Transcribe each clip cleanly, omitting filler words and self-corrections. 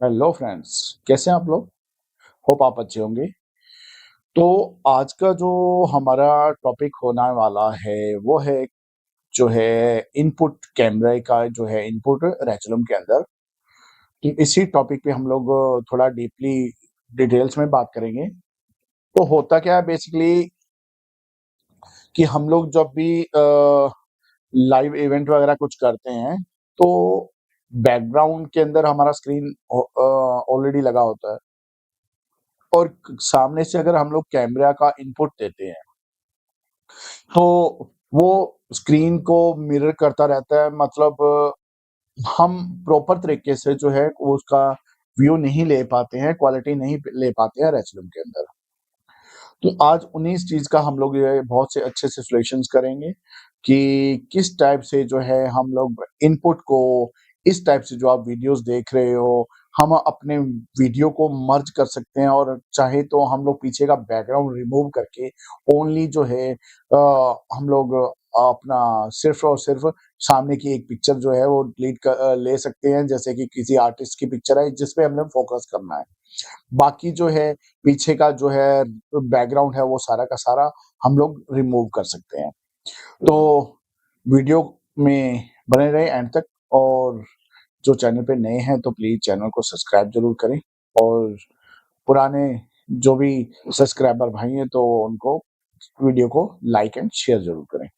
Hello friends, कैसे हैं आप लोग? होप आप अच्छे होंगे। तो आज का जो हमारा टॉपिक होने वाला है वो है जो है इनपुट कैमरे का जो है इनपुट रेटिनम के अंदर। तो इसी टॉपिक पे हम लोग थोड़ा डीपली डिटेल्स में बात करेंगे। तो होता क्या है बेसिकली कि हम लोग जब भी लाइव इवेंट वगैरह कुछ करते हैं तो बैकग्राउंड के अंदर हमारा स्क्रीन ऑलरेडी लगा होता है और सामने से अगर हम लोग कैमरा का इनपुट देते हैं तो वो स्क्रीन को मिरर करता रहता है। मतलब हम प्रॉपर तरीके से जो है वो उसका व्यू नहीं ले पाते हैं, क्वालिटी नहीं ले पाते हैं रेज़िलूम के अंदर। तो आज उन्हीं इस चीज़ का हम लोग ये बहुत से अच्छे से सॉल्यूशंस करेंगे कि किस टाइप से जो है हम लोग इनपुट को इस टाइप से जो आप वीडियोज़ देख रहे हो, हम अपने वीडियो को मर्ज कर सकते हैं और चाहे तो हम लोग पीछे का बैकग्राउंड रिमूव करके ओनली जो है हम लोग अपना सिर्फ़ और सिर्फ़ सामने की एक पिक्चर जो है वो ले सकते हैं, जैसे कि किसी आर्टिस्ट की पिक्चर है जिस पे हमने फ़ोकस करना है। बाकी जो है पीछे का जो है बैकग्राउंड है वो सारा का सारा हम लोग रिमूव कर सकते हैं। तो वीडियो में बने रहें एंड तक। और जो चैनल पे नए हैं तो प्लीज़ चैनल को सब्सक्राइब ज़रूर करें और पुराने जो भी सब्सक्राइबर भाई हैं तो उनको वीडियो को लाइक एंड शेयर ज़रूर करें।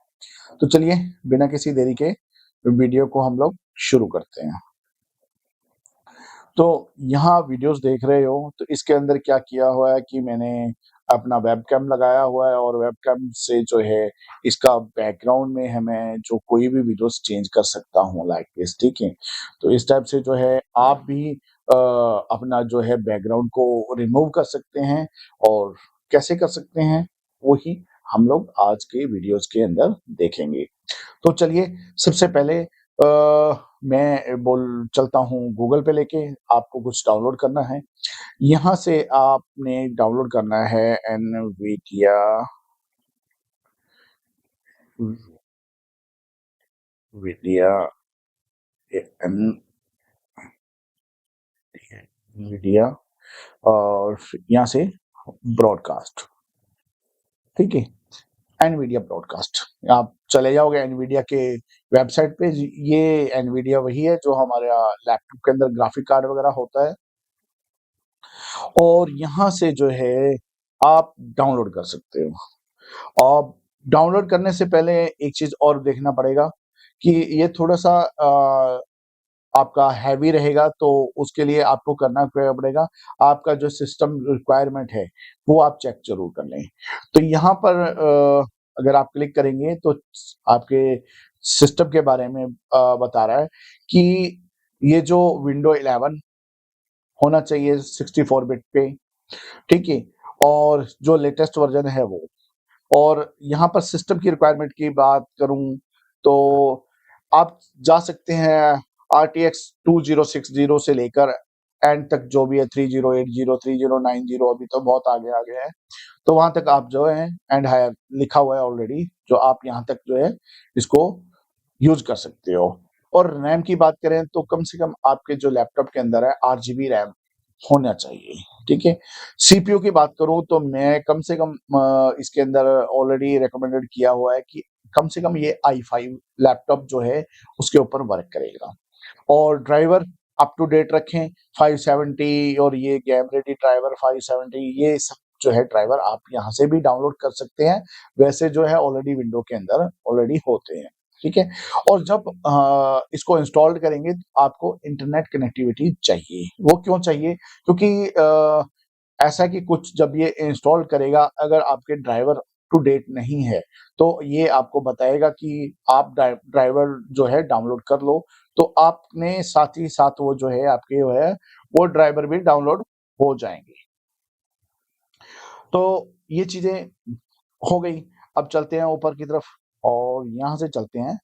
तो चलिए बिना किसी देरी के वीडियो को हम लोग शुरू करते हैं। तो यहाँ वीडियोज़ देख रहे हो तो इसके अंदर क्या किया हुआ है कि मैंने अपना वेबकैम लगाया हुआ है और वेबकैम से जो है इसका बैकग्राउंड में है मैं जो कोई भी वीडियोज़ चेंज कर सकता हूँ लाइक दिस, ठीक है? तो इस टाइप से जो है आप भी अपना जो है बैकग्राउंड को रिमूव कर सकते हैं और कैसे कर सकते हैं, वही हम लोग आज के वीडियोज़ के अंदर देखेंगे। तो चलिए सबसे पहले मैं बोल चलता हूँ गूगल पे लेके आपको कुछ डाउनलोड करना है। यहाँ से आपने डाउनलोड करना है एनवीडिया वीडिया एन मीडिया और यहाँ से ब्रॉडकास्ट, ठीक है? एनवीडिया ब्रॉडकास्ट आप चले जाओगे एनवीडिया के वेबसाइट पे। ये एनवीडिया वही है जो हमारा लैपटॉप के अंदर ग्राफिक कार्ड वगैरह होता है और यहाँ से जो है आप डाउनलोड कर सकते हो। और डाउनलोड करने से पहले एक चीज़ और देखना पड़ेगा कि ये थोड़ा-सा आपका हैवी रहेगा तो उसके लिए आपको करना क्या पड़ेगा, आपका जो सिस्टम रिक्वायरमेंट है, वो आप चेक ज़रूर कर लें। तो यहाँ पर अगर आप क्लिक करेंगे तो आपके सिस्टम के बारे में बता रहा है कि ये जो विंडो 11 होना चाहिए 64 बिट पे, ठीक है? और जो लेटेस्ट वर्ज़न है वो। और यहाँ पर सिस्टम की रिक्वायरमेंट की बात करूँ तो आप जा सकते हैं आरटीएक्स 2060 से लेकर एंड तक जो भी है 3080, 3090 अभी तो बहुत आगे आ गया है। तो वहाँ तक आप जो है एंड हायर लिखा हुआ है ऑलरेडी जो आप यहाँ तक जो है इसको यूज़ कर सकते हो। और रैम की बात करें तो कम से कम आपके जो लैपटॉप के अंदर है 8 जीबी रैम होना चाहिए, ठीक है? सीपीयू की बात करूँ तो मैं कम से कम इसके अंदर ऑलरेडी रिकमेंडेड किया हुआ है कि कम से कम ये i5 लैपटॉप जो है उसके ऊपर वर्क करेगा। और ड्राइवर अप टू डेट रखें 570 और ये गेम रेडी ड्राइवर 570 ये सब जो है ड्राइवर आप यहाँ से भी डाउनलोड कर सकते हैं। वैसे जो है ऑलरेडी विंडो के अंदर ऑलरेडी होते हैं, ठीक है? और जब इसको इंस्टॉल करेंगे तो आपको इंटरनेट कनेक्टिविटी चाहिए। वो क्यों चाहिए? क्योंकि ऐसा कि कुछ जब ये इंस्टॉल करेगा अगर आपके ड्राइवर टू डेट नहीं है, तो ये आपको बताएगा कि आप ड्राइवर जो है डाउनलोड कर लो। तो आपने साथ ही साथ वो जो है आपके जो है वो ड्राइवर भी डाउनलोड हो जाएँगे। तो ये चीज़ें हो गई। अब चलते हैं ऊपर की तरफ और यहाँ से चलते हैं।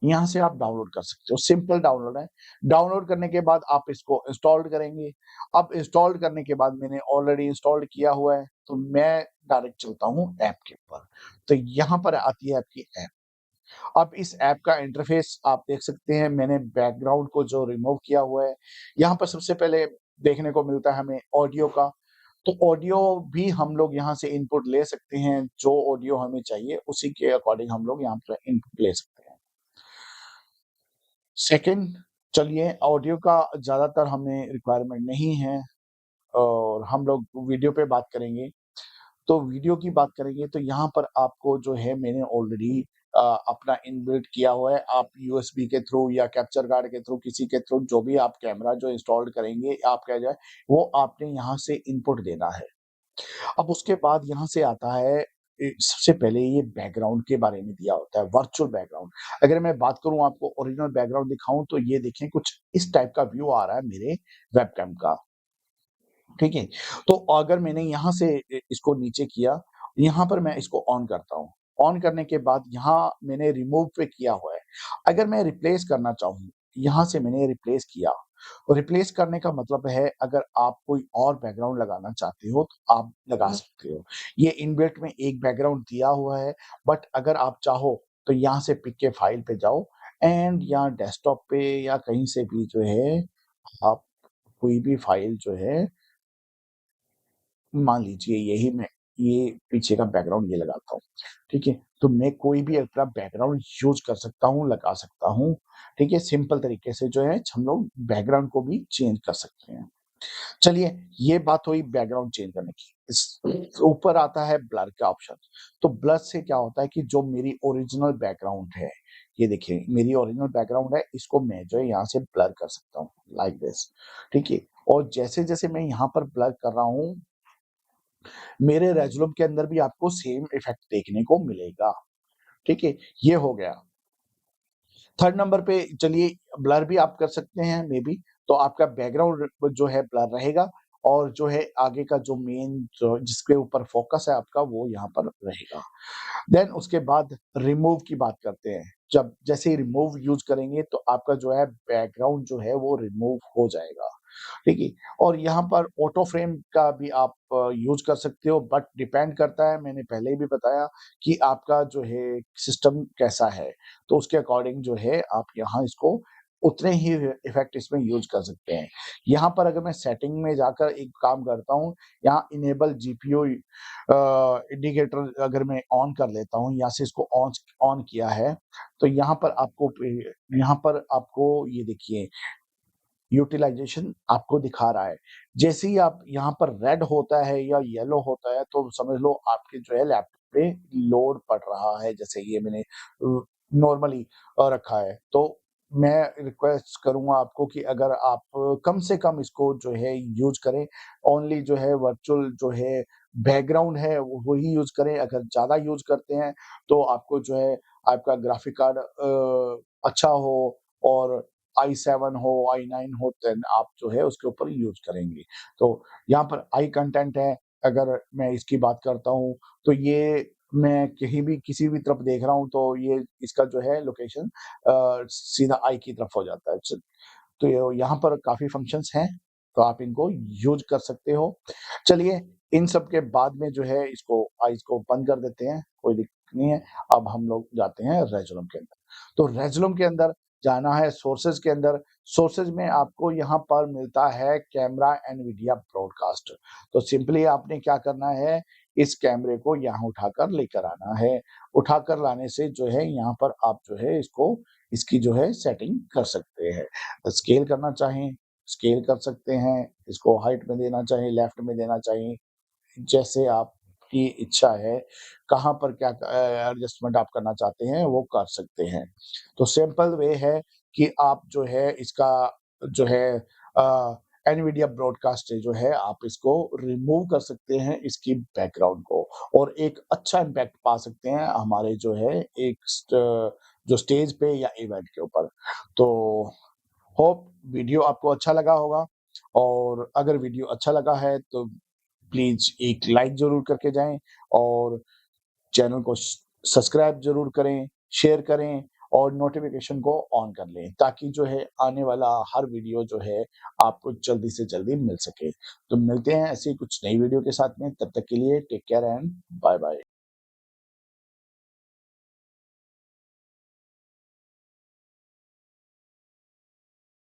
यहाँ से आप डाउनलोड कर सकते हो, सिंपल डाउनलोड है। डाउनलोड करने के बाद आप इसको इंस्टॉल्ड करेंगे। अब इंस्टॉल्ड करने के बाद मैंने ऑलरेडी इंस्टॉल्ड किया हुआ है, तो मैं डायरेक्ट चलता हूँ ऐप के ऊपर। तो यहाँ पर आती है आपकी ऐप। अब इस ऐप का इंटरफ़ेस आप देख सकते हैं, मैंने बैकग्राउंड को जो रिमूव किया हुआ है, यहाँ पर सबसे पहले देखने को मिलता है हमें ऑडियो का, तो ऑडियो भी हम लोग यहाँ से इनपुट ले सकते हैं, जो ऑडियो हमें चाहिए उसी के अकॉर्डिंग हम लोग यहाँ पर इनपुट ले सकते हैं। सेकंड, चलिए ऑडियो का ज़्यादातर हमें रिक्वायरमेंट नहीं है और हम लोग वीडियो पे बात करेंगे। तो वीडियो की बात करेंगे तो यहाँ पर आपको जो है मैंने ऑलरेडी अपना इनबिल्ट किया हुआ है। आप यूएसबी के थ्रू या कैप्चर कार्ड के थ्रू किसी के थ्रू जो भी आप कैमरा जो इंस्टॉल्ड करेंगे आप क्या जाए वो आपने यहाँ से इनपुट देना है। अब उसके बाद यहाँ से आता है सबसे पहले ये बैकग्राउंड के बारे में दिया होता है, वर्चुअल बैकग्राउंड। अगर मैं बात करूँ आपको ओरिजिनल बैकग्राउंड दिखाऊँ तो ये देखें कुछ इस टाइप का व्यू आ रहा है मेरे वेबकैम का। ठीक है? तो अगर मैंने यहाँ से इसको नीचे किया, यहाँ पर मैं इसको ऑन करता हूँ। ऑन करने के बाद यहाँ मैंने रिमूव पे किया हुआ है। अगर मैं रिप्लेस करना चाहूँ, यहाँ से मैंने रिप्लेस किया। और रिप्लेस करने का मतलब है अगर आप कोई और बैकग्राउंड लगाना चाहते हो, तो आप लगा सकते हो। ये इनबिल्ट में एक बैकग्राउंड दिया हुआ है, बट अगर आप चाहो तो यहाँ से पिक के फाइल पे जाओ एंड यहाँ डेस्कटॉप पे या कहीं से भी जो है, आप कोई भी फाइल जो है मान लीजिए यही मैं ये पीछे का बैकग्राउंड ये लगाता हूँ, ठीक है? तो मैं कोई भी अपना बैकग्राउंड यूज़ कर सकता हूँ, लगा सकता हूँ, ठीक है? सिंपल तरीके से जो है हम लोग बैकग्राउंड को भी चेंज कर सकते हैं। चलिए, ये बात हुई बैकग्राउंड चेंज करने की। इस ऊपर आता है ब्लर का ऑप्शन। तो ब्लर से क्या होता है कि जो मेरी ओरिजिनल बैकग्राउंड है, ये देखिए मेरी ओरिजिनल बैकग्राउंड है, इसको मैं जो है यहाँ से ब्लर कर सकता हूँ, लाइक दिस, ठीक है? और जैसे-जैसे मैं यहाँ पर ब्लर कर रहा हूँ मेरे रेज़्यूम के अंदर भी आपको सेम इफ़ेक्ट देखने को मिलेगा, ठीक है? ये हो गया। थर्ड नंबर पे चलिए ब्लर भी आप कर सकते हैं मेबी, तो आपका बैकग्राउंड जो है ब्लर रहेगा और जो है आगे का जो मेन जो जिसके ऊपर फ़ोकस है आपका वो यहाँ पर रहेगा। देन उसके बाद रिमूव की बात करते हैं। जब जैसे ही रिमूव यूज़ करेंगे तो आपका जो है बैकग्राउंड जो है वो रिमूव हो जाएगा, ठीक है? और यहाँ पर ऑटो फ्रेम का भी आप यूज़ कर सकते हो बट डिपेंड करता है मैंने पहले ही भी बताया कि आपका जो है सिस्टम कैसा है, तो उसके अकॉर्डिंग जो है आप यहाँ इसको उतने ही इफ़ेक्ट इसमें यूज़ कर सकते हैं। यहाँ पर अगर मैं सेटिंग में जाकर एक काम करता हूँ, यहाँ इनेबल जीपीयू इंडिकेटर अगर मैं ऑन कर लेता हूँ, यहाँ से इसको ऑन ऑन किया है, तो यहाँ पर आपको ये देखिए यूटिलाइज़ेशन आपको दिखा रहा है। जैसे ही आप यहाँ पर रेड होता है या येलो होता है, तो समझ लो आपके जो है लैपटॉप पे लोड पड़ रहा है, जैसे ये मैंने नॉर्मली रखा है। तो मैं रिक्वेस्ट करूँगा आपको कि अगर आप कम से कम इसको जो है यूज़ करें, ओनली जो है वर्चुअल जो है बैकग्राउंड है वही यूज़ करें। अगर ज़्यादा यूज़ करते हैं, तो आपको जो है आपका ग्राफिक कार्ड अच्छा हो और i7 हो, i9 हो देन आप जो है उसके ऊपर यूज़ करेंगे। तो यहाँ पर आई कंटेंट है, अगर मैं इसकी बात करता हूँ, तो ये मैं कहीं भी किसी भी तरफ देख रहा हूँ तो ये इसका जो है लोकेशन सीधा आई की तरफ हो जाता है। तो यहाँ पर काफ़ी फंक्शंस हैं, तो आप इनको यूज़ कर सकते हो। चलिए, इन सब के बाद में जो है इसको आइज़ को बंद कर देते हैं, कोई दिक्कत नहीं है। अब हम लोग जाते हैं रेज़ोनम के अंदर। तो रेज़ोनम के अंदर जाना है सोर्सेज़ के अंदर, सोर्सेज़ में आपको यहाँ पर मिलता है कैमरा एनवीडिया ब्रॉडकास्ट। तो सिंपली आपने क्या करना है, इस कैमरे को यहाँ उठाकर लेकर आना है। उठाकर लाने से जो है यहाँ पर आप जो है इसकी जो है सेटिंग कर सकते हैं। स्केल करना चाहें, स्केल कर सकते हैं, इसको हाइट में देना चाहें, लेफ्ट में देना चाहें, जैसे आपकी इच्छा है, कहाँ पर क्या एडजस्टमेंट आप करना चाहते हैं, वो कर सकते हैं। तो सिंपल वे है कि आप जो है इसका जो है एनवीडिया ब्रॉडकास्ट से जो है आप इसको रिमूव कर सकते हैं इसकी बैकग्राउंड को और एक अच्छा इम्पैक्ट पा सकते हैं हमारे जो है एक जो स्टेज पे या इवेंट के ऊपर। तो होप वीडियो आपको अच्छा लगा होगा और अगर वीडियो अच्छा लगा है तो प्लीज़ एक लाइक ज़रूर करके जाएँ और चैनल को सब्सक्राइब ज़रूर करें, शेयर करें और नोटिफ़िकेशन को ऑन कर लें ताकि जो है आने वाला हर वीडियो जो है आपको जल्दी से जल्दी मिल सके। तो मिलते हैं ऐसी कुछ नई वीडियो के साथ में, तब तक के लिए टेक केयर एंड बाय-बाय।